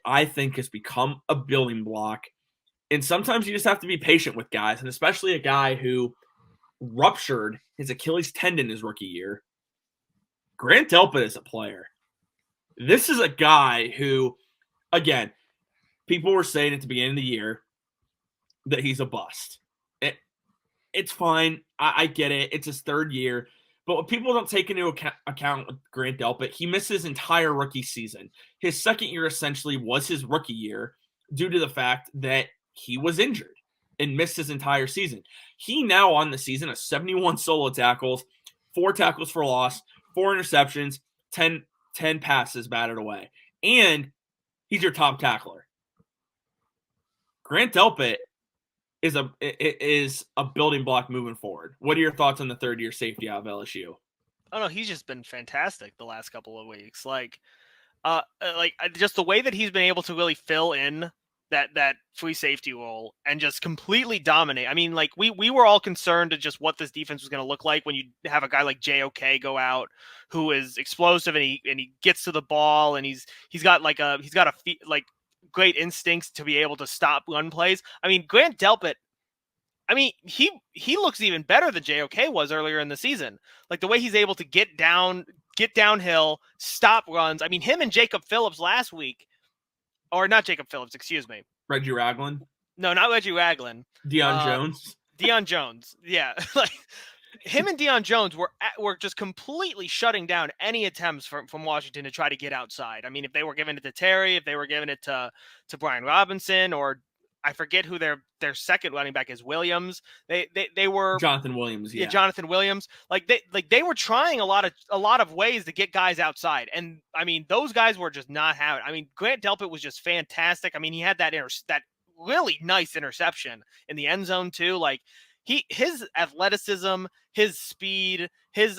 I think has become a building block. And sometimes you just have to be patient with guys, and especially a guy who ruptured his Achilles tendon his rookie year. Grant Delpit is a player. This is a guy who, again, people were saying at the beginning of the year that he's a bust. It's fine. I get it. It's his third year. But what people don't take into account with Grant Delpit, he missed his entire rookie season. His second year essentially was his rookie year due to the fact that he was injured and missed his entire season. He now on the season has 71 solo tackles, 4 tackles for loss, 4 interceptions, 10 passes batted away. And he's your top tackler. Grant Delpit is a building block moving forward. What are your thoughts on the third-year safety out of LSU? Oh no, he's just been fantastic the last couple of weeks. Just the way that he's been able to really fill in that free safety role and just completely dominate. I mean, like we were all concerned at just what this defense was going to look like when you have a guy like JOK go out who is explosive and he gets to the ball and he's got great instincts to be able to stop run plays. I mean, Grant Delpit, I mean, he looks even better than JOK was earlier in the season. Like the way he's able to get downhill, stop runs. I mean, him and Jacob Phillips last week, or not Jacob Phillips, excuse me. Reggie Ragland? No, not Reggie Ragland. Deion Jones? Deion Jones. Yeah. Like him and Deion Jones were just completely shutting down any attempts from Washington to try to get outside. I mean, if they were giving it to Terry, if they were giving it to Brian Robinson, or I forget who their second running back is, Williams. They were Jonathan Williams. Yeah, Jonathan Williams. They were trying a lot of ways to get guys outside, and I mean those guys were just not having. I mean, Grant Delpit was just fantastic. I mean, he had that really nice interception in the end zone too. Like his athleticism, his speed, his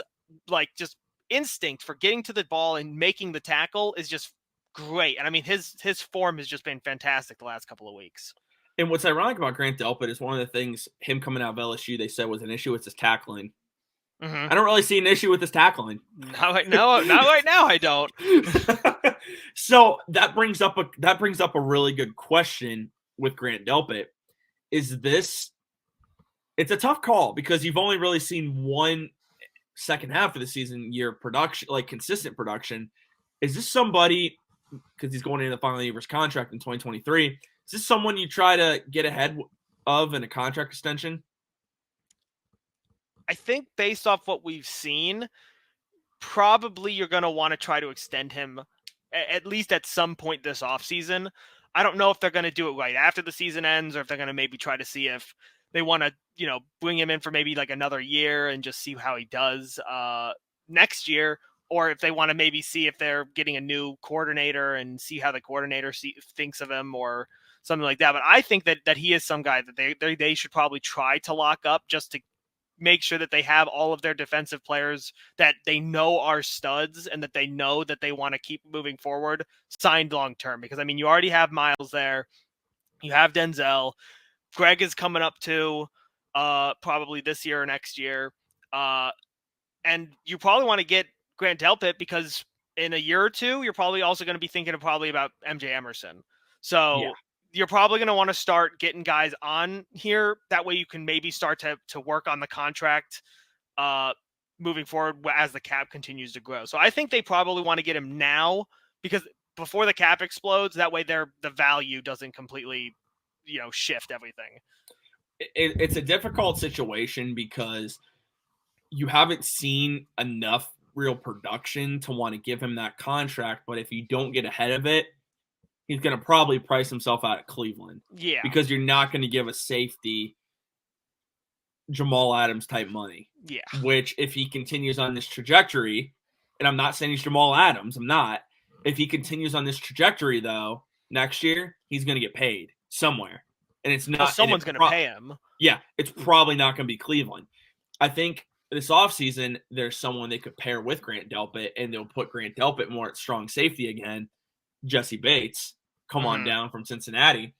just instinct for getting to the ball and making the tackle is just great. And I mean his form has just been fantastic the last couple of weeks. And what's ironic about Grant Delpit is one of the things him coming out of LSU they said was an issue with his tackling. Mm-hmm. I don't really see an issue with his tackling. Not right now. I don't. So that brings up a really good question with Grant Delpit. It's a tough call because you've only really seen one second half of the season year production, like consistent production. Is this somebody, because he's going into the final year of his contract in 2023, is this someone you try to get ahead of in a contract extension? I think based off what we've seen, probably you're going to want to try to extend him at least at some point this offseason. I don't know if they're going to do it right after the season ends or if they're going to maybe try to see if they want to, bring him in for maybe like another year and just see how he does next year, or if they want to maybe see if they're getting a new coordinator and see how the coordinator thinks of him or something like that. But I think that he is some guy that they should probably try to lock up just to make sure that they have all of their defensive players that they know are studs and that they know that they want to keep moving forward signed long-term. Because I mean, you already have Miles there. You have Denzel. Greg is coming up too, probably this year or next year. And you probably want to get Grant Delpit because in a year or two, you're probably also going to be thinking about MJ Emerson. So yeah. You're probably going to want to start getting guys on here. That way you can maybe start to work on the contract moving forward as the cap continues to grow. So I think they probably want to get him now because before the cap explodes, that way the value doesn't completely, shift everything. It's a difficult situation because you haven't seen enough real production to want to give him that contract. But if you don't get ahead of it, he's going to probably price himself out of Cleveland. Yeah. Because you're not going to give a safety Jamal Adams type money. Yeah. Which if he continues on this trajectory, and I'm not saying he's Jamal Adams, I'm not. If he continues on this trajectory, though, next year, he's going to get paid somewhere. And it's not. Well, someone's going to pay him. Yeah. It's probably not going to be Cleveland. I think this offseason, there's someone they could pair with Grant Delpit, and they'll put Grant Delpit more at strong safety again. Jesse Bates, come on down from Cincinnati.